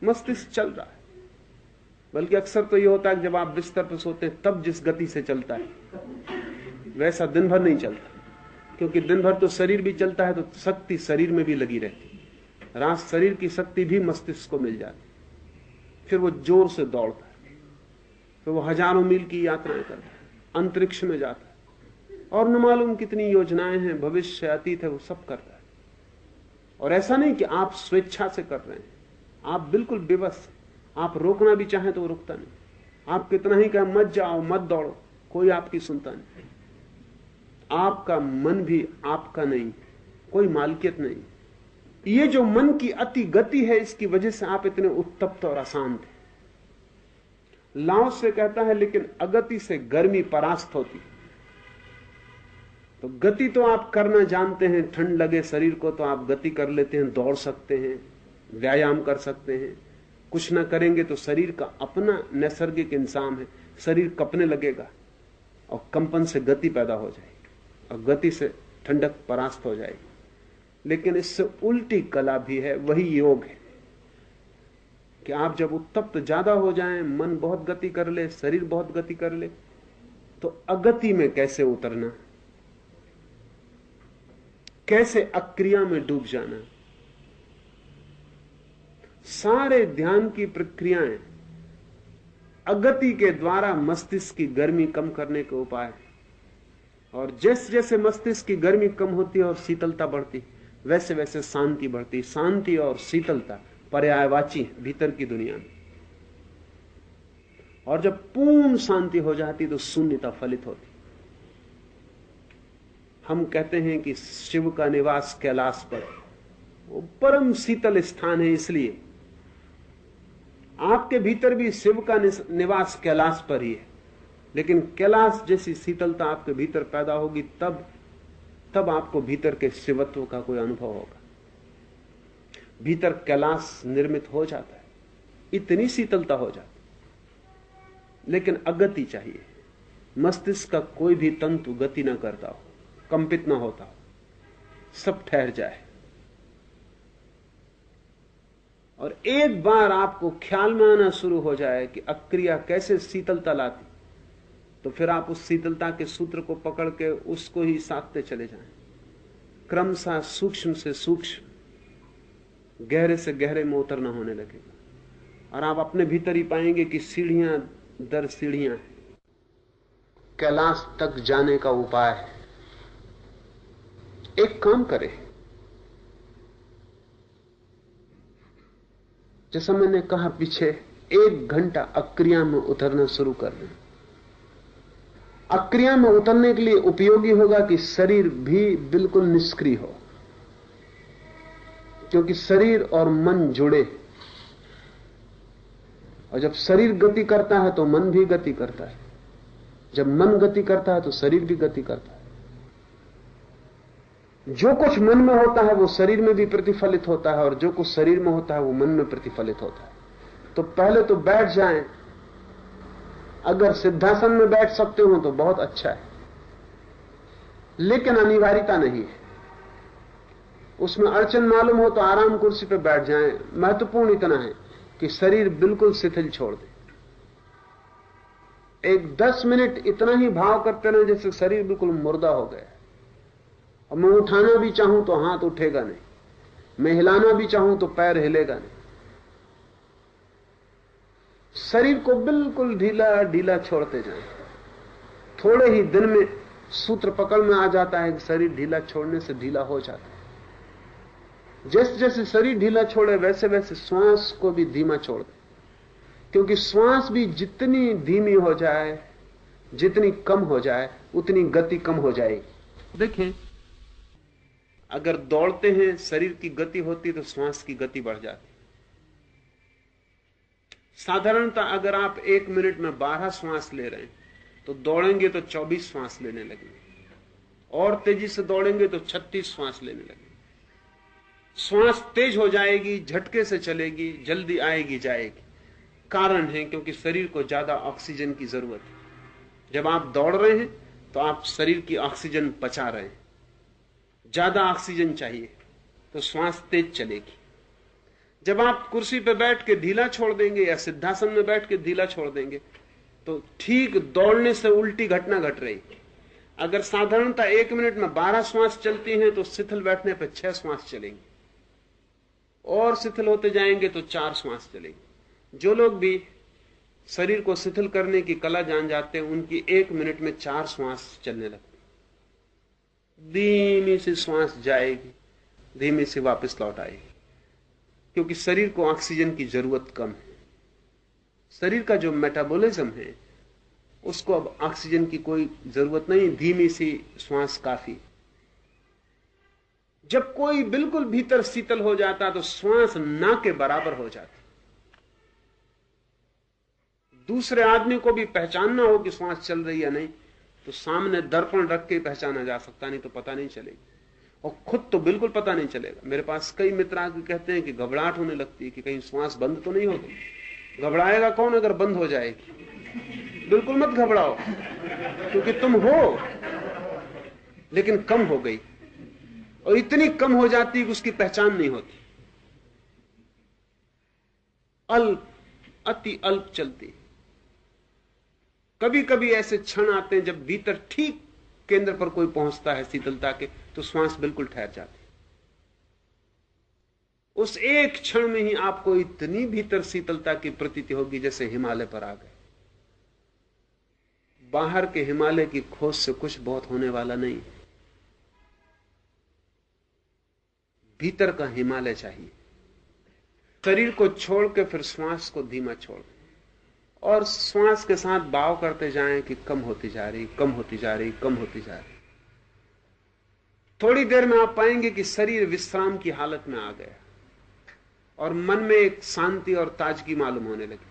मस्तिष्क चल रहा है। बल्कि अक्सर तो यह होता है कि जब आप बिस्तर पर सोते हैं तब जिस गति से चलता है वैसा दिन भर नहीं चलता, क्योंकि दिन भर तो शरीर भी चलता है तो शक्ति शरीर में भी लगी रहती है। रात शरीर की शक्ति भी मस्तिष्क को मिल जाती, फिर वो जोर से दौड़ता है, फिर वो हजारों मील की यात्राएं करता है, अंतरिक्ष में जाता है, और न मालूम कितनी योजनाएं हैं, भविष्य अतीत है, वो सब करता है। और ऐसा नहीं कि आप स्वेच्छा से कर रहे हैं, आप बिल्कुल बेबस। आप रोकना भी चाहें तो वो रुकता नहीं। आप कितना ही कहें मत जाओ मत दौड़ो, कोई आपकी सुनता नहीं। आपका मन भी आपका नहीं, कोई मालकियत नहीं। ये जो मन की अति गति है, इसकी वजह से आप इतने उत्तप्त और अशांत हैं। लाओ से कहता है लेकिन अगति से गर्मी परास्त होती। तो गति तो आप करना जानते हैं, ठंड लगे शरीर को तो आप गति कर लेते हैं, दौड़ सकते हैं, व्यायाम कर सकते हैं। कुछ ना करेंगे तो शरीर का अपना नैसर्गिक इंसान है, शरीर कपने लगेगा और कंपन से गति पैदा हो जाएगी और गति से ठंडक परास्त हो जाएगी। लेकिन इससे उल्टी कला भी है, वही योग है कि आप जब उत्तप्त ज्यादा हो जाएं, मन बहुत गति कर ले, शरीर बहुत गति कर ले, तो अगति में कैसे उतरना, कैसे अक्रिया में डूब जाना। सारे ध्यान की प्रक्रियाएं अगति के द्वारा मस्तिष्क की गर्मी कम करने के उपाय। और जैसे जैसे मस्तिष्क की गर्मी कम होती है और शीतलता बढ़ती, वैसे वैसे शांति बढ़ती। शांति और शीतलता पर्यायवाची है भीतर की दुनिया में। और जब पूर्ण शांति हो जाती तो शून्यता फलित होती। हम कहते हैं कि शिव का निवास कैलाश पर, वो परम शीतल स्थान है। इसलिए आपके भीतर भी शिव का निवास कैलाश पर ही है, लेकिन कैलाश जैसी शीतलता आपके भीतर पैदा होगी तब आपको भीतर के शिवत्व का कोई अनुभव होगा। भीतर कैलाश निर्मित हो जाता है, इतनी शीतलता हो जाती। लेकिन अगति चाहिए। मस्तिष्क का कोई भी तंतु गति ना करता हो, कंपित ना होता हो, सब ठहर जाए। और एक बार आपको ख्याल में आना शुरू हो जाए कि अक्रिया कैसे शीतलता लाती, तो फिर आप उस शीतलता के सूत्र को पकड़ के उसको ही साधते चले जाएं। क्रमशः सूक्ष्म से सूक्ष्म, गहरे से गहरे में उतरना होने लगेगा और आप अपने भीतर ही पाएंगे कि सीढ़ियां दर सीढ़ियां कैलाश तक जाने का उपाय है। एक काम करें, जैसा मैंने कहा पीछे, 1 घंटा अक्रिया में उतरना शुरू कर दें। अक्रिया में उतरने के लिए उपयोगी होगा कि शरीर भी बिल्कुल निष्क्रिय हो, क्योंकि शरीर और मन जुड़े। और जब शरीर गति करता है तो मन भी गति करता है, जब मन गति करता है तो शरीर भी गति करता है। जो कुछ मन में होता है वो शरीर में भी प्रतिफलित होता है, और जो कुछ शरीर में होता है वो मन में प्रतिफलित होता है। तो पहले तो बैठ जाएं। अगर सिद्धासन में बैठ सकते हो तो बहुत अच्छा है, लेकिन अनिवार्यता नहीं है। उसमें अड़चन मालूम हो तो आराम कुर्सी पर बैठ जाएं। महत्वपूर्ण इतना है कि शरीर बिल्कुल शिथिल छोड़ दे। एक 10 मिनट इतना ही भाव करते रहे जैसे शरीर बिल्कुल मुर्दा हो गया। और मैं उठाना भी चाहूं तो हाथ उठेगा नहीं, मैं हिलाना भी चाहूं तो पैर हिलेगा नहीं। शरीर को बिल्कुल ढीला ढीला छोड़ते जाएं। थोड़े ही दिन में सूत्र पकड़ में आ जाता है कि शरीर ढीला छोड़ने से ढीला हो जाता है। जैसे जैसे शरीर ढीला छोड़े वैसे वैसे श्वास को भी धीमा छोड़ दे, क्योंकि श्वास भी जितनी धीमी हो जाए, जितनी कम हो जाए, उतनी गति कम हो जाएगी। देखें, अगर दौड़ते हैं शरीर की गति होती तो श्वास की गति बढ़ जाती। साधारणतः अगर आप 1 मिनट में 12 श्वास ले रहे हैं तो दौड़ेंगे तो 24 श्वास लेने लगेंगे, और तेजी से दौड़ेंगे तो 36 श्वास लेने लगेंगे। श्वास तेज हो जाएगी, झटके से चलेगी, जल्दी आएगी जाएगी। कारण है क्योंकि शरीर को ज्यादा ऑक्सीजन की जरूरत है। जब आप दौड़ रहे हैं तो आप शरीर की ऑक्सीजन पचा रहे हैं, ज्यादा ऑक्सीजन चाहिए तो श्वास तेज चलेगी। जब आप कुर्सी पर बैठ के ढीला छोड़ देंगे या सिद्धासन में बैठ के ढीला छोड़ देंगे तो ठीक दौड़ने से उल्टी घटना घट रही। अगर साधारणतः 1 मिनट में 12 श्वास चलती हैं तो शिथिल बैठने पर 6 श्वास चलेंगे, और शिथिल होते जाएंगे तो 4 श्वास चलेंगे। जो लोग भी शरीर को शिथिल करने की कला जान जाते हैं उनकी 1 मिनट में 4 श्वास चलने लगती। धीमी सी श्वास जाएगी, धीमी सी वापस लौट आएगी, क्योंकि शरीर को ऑक्सीजन की जरूरत कम है। शरीर का जो मेटाबॉलिज्म है उसको अब ऑक्सीजन की कोई जरूरत नहीं, धीमी सी श्वास काफी। जब कोई बिल्कुल भीतर शीतल हो जाता तो श्वास ना के बराबर हो जाती। दूसरे आदमी को भी पहचानना हो कि श्वास चल रही है नहीं तो सामने दर्पण रख के पहचाना जा सकता, नहीं तो पता नहीं चलेगी। और खुद तो बिल्कुल पता नहीं चलेगा। मेरे पास कई मित्र आके कहते हैं कि घबराहट होने लगती है कि कहीं श्वास बंद तो नहीं हो गई। घबराएगा कौन अगर बंद हो जाएगी? बिल्कुल मत घबराओ, क्योंकि तुम हो, लेकिन कम हो गई, और इतनी कम हो जाती है कि उसकी पहचान नहीं होती। अल्प, अति अल्प चलती। कभी कभी ऐसे क्षण आते हैं जब भीतर ठीक केंद्र पर कोई पहुंचता है शीतलता के, तो श्वास बिल्कुल ठहर जाती। उस एक क्षण में ही आपको इतनी भीतर शीतलता की प्रतीति होगी जैसे हिमालय पर आ गए। बाहर के हिमालय की खोज से कुछ बहुत होने वाला नहीं, भीतर का हिमालय चाहिए। शरीर को छोड़ के फिर श्वास को धीमा छोड़, और श्वास के साथ भाव करते जाएं कि कम होती जा रही, कम होती जा रही, कम होती जा रही। थोड़ी देर में आप पाएंगे कि शरीर विश्राम की हालत में आ गया और मन में एक शांति और ताजगी मालूम होने लगी।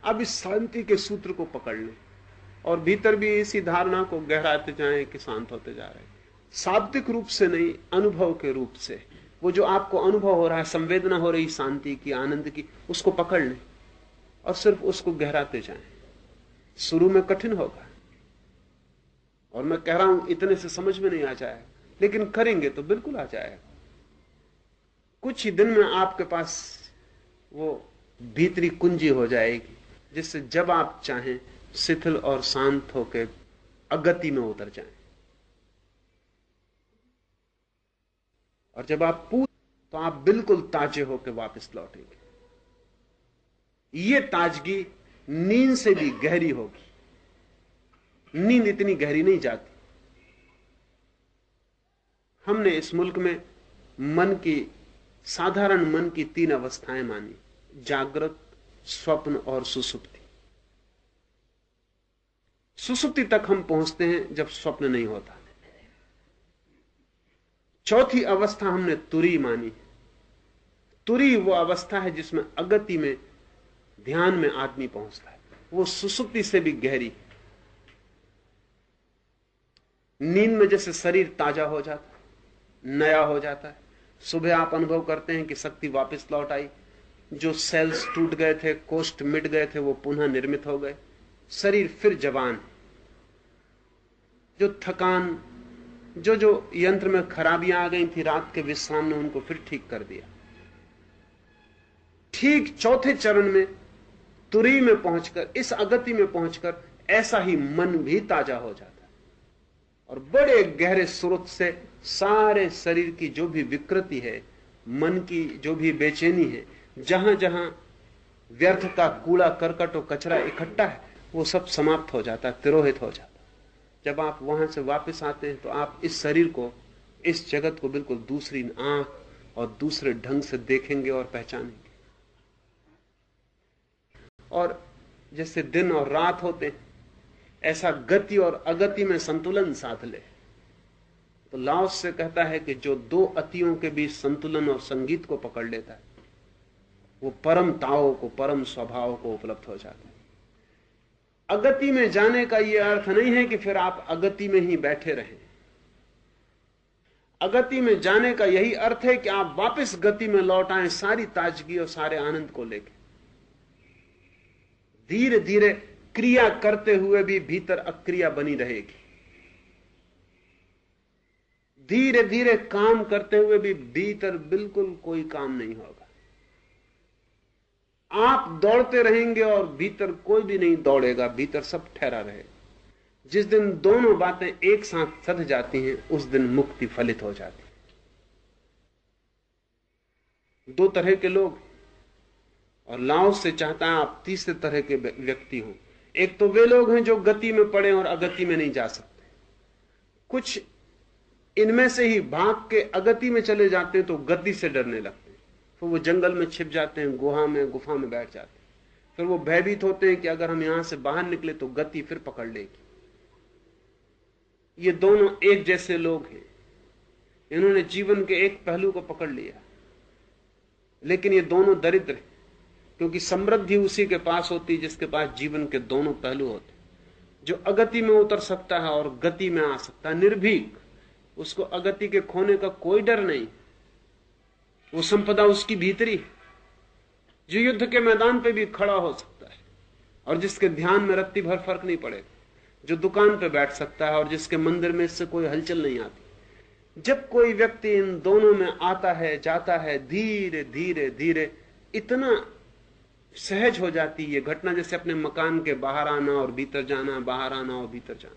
अब इस शांति के सूत्र को पकड़ लें और भीतर भी इसी धारणा को गहराते जाएं कि शांत होते जा रहे हैं। शाब्दिक रूप से नहीं, अनुभव के रूप से। वो जो आपको अनुभव हो रहा है, संवेदना हो रही शांति की, आनंद की, उसको पकड़ लें और सिर्फ उसको गहराते जाएं। शुरू में कठिन होगा, और मैं कह रहा हूं इतने से समझ में नहीं आ जाएगा, लेकिन करेंगे तो बिल्कुल आ जाएगा। कुछ ही दिन में आपके पास वो भीतरी कुंजी हो जाएगी जिससे जब आप चाहें शिथिल और शांत होकर अगति में उतर जाएं। और जब आप तो आप बिल्कुल ताजे होकर वापस लौटेंगे। ये ताजगी नींद से भी गहरी होगी। नींद इतनी गहरी नहीं जाती। हमने इस मुल्क में मन की, साधारण मन की 3 अवस्थाएं मानी: जागृत, स्वप्न और सुसुप्ति। सुसुप्ति तक हम पहुंचते हैं जब स्वप्न नहीं होता। चौथी अवस्था हमने तुरी मानी। तुरी वो अवस्था है जिसमें अगति में, ध्यान में आदमी पहुंचता है। वो सुसुप्ति से भी गहरी। नींद में जैसे शरीर ताजा हो जाता है, नया हो जाता है। सुबह आप अनुभव करते हैं कि शक्ति वापस लौट आई, जो सेल्स टूट गए थे, कोष्ठ मिट गए थे, वो पुनः निर्मित हो गए, शरीर फिर जवान। जो थकान, जो यंत्र में खराबियां आ गई थी रात के विश्राम ने उनको फिर ठीक कर दिया। ठीक चौथे चरण में, तुरी में पहुंचकर, इस अगति में पहुंचकर ऐसा ही मन भी ताजा हो जाता है और बड़े गहरे स्रोत से सारे शरीर की जो भी विकृति है, मन की जो भी बेचैनी है, जहां जहां व्यर्थ का कूड़ा करकट और कचरा इकट्ठा है, वो सब समाप्त हो जाता है, तिरोहित हो जाता है। जब आप वहां से वापस आते हैं तो आप इस शरीर को, इस जगत को बिल्कुल दूसरी आंख और दूसरे ढंग से देखेंगे और पहचानेंगे। और जैसे दिन और रात होते हैं, ऐसा गति और अगति में संतुलन साध ले। तो लाओस से कहता है कि जो 2 अतियों के बीच संतुलन और संगीत को पकड़ लेता है, वो परम ताओ को, परम स्वभाव को उपलब्ध हो जाता है। अगति में जाने का यह अर्थ नहीं है कि फिर आप अगति में ही बैठे रहें। अगति में जाने का यही अर्थ है कि आप वापस गति में लौट आए, सारी ताजगी और सारे आनंद को लेकर। धीरे धीरे क्रिया करते हुए भी भीतर अक्रिया बनी रहेगी। धीरे धीरे काम करते हुए भी भीतर बिल्कुल कोई काम नहीं होगा। आप दौड़ते रहेंगे और भीतर कोई भी नहीं दौड़ेगा, भीतर सब ठहरा रहेगा। जिस दिन दोनों बातें एक साथ सध जाती हैं उस दिन मुक्ति फलित हो जाती है। दो तरह के लोग, और लाओस से चाहता है आप तीसरे तरह के व्यक्ति हो। एक तो वे लोग हैं जो गति में पड़े और अगति में नहीं जा सकते। कुछ इनमें से ही भाग के अगति में चले जाते हैं तो गति से डरने लगते हैं, तो वो जंगल में छिप जाते हैं, गुफा में बैठ जाते हैं। फिर वो भयभीत होते हैं कि अगर हम यहां से बाहर निकले तो गति फिर पकड़ लेगी। ये दोनों एक जैसे लोग हैं, इन्होंने जीवन के एक पहलू को पकड़ लिया, लेकिन ये दोनों दरिद्र हैं, क्योंकि समृद्धि उसी के पास होती है जिसके पास जीवन के दोनों पहलू होते, जो अगति में उतर सकता है और गति में आ सकता है निर्भीक। उसको अगति के खोने का कोई डर नहीं, वो संपदा उसकी भीतरी है, जो युद्ध के मैदान पे भी खड़ा हो सकता है और जिसके ध्यान में रत्ती भर फर्क नहीं पड़ेगा, जो दुकान पे बैठ सकता है और जिसके मंदिर में इससे कोई हलचल नहीं आती। जब कोई व्यक्ति इन दोनों में आता है जाता है, धीरे धीरे धीरे इतना सहज हो जाती है घटना, जैसे अपने मकान के बाहर आना और भीतर जाना, बाहर आना और भीतर जाना।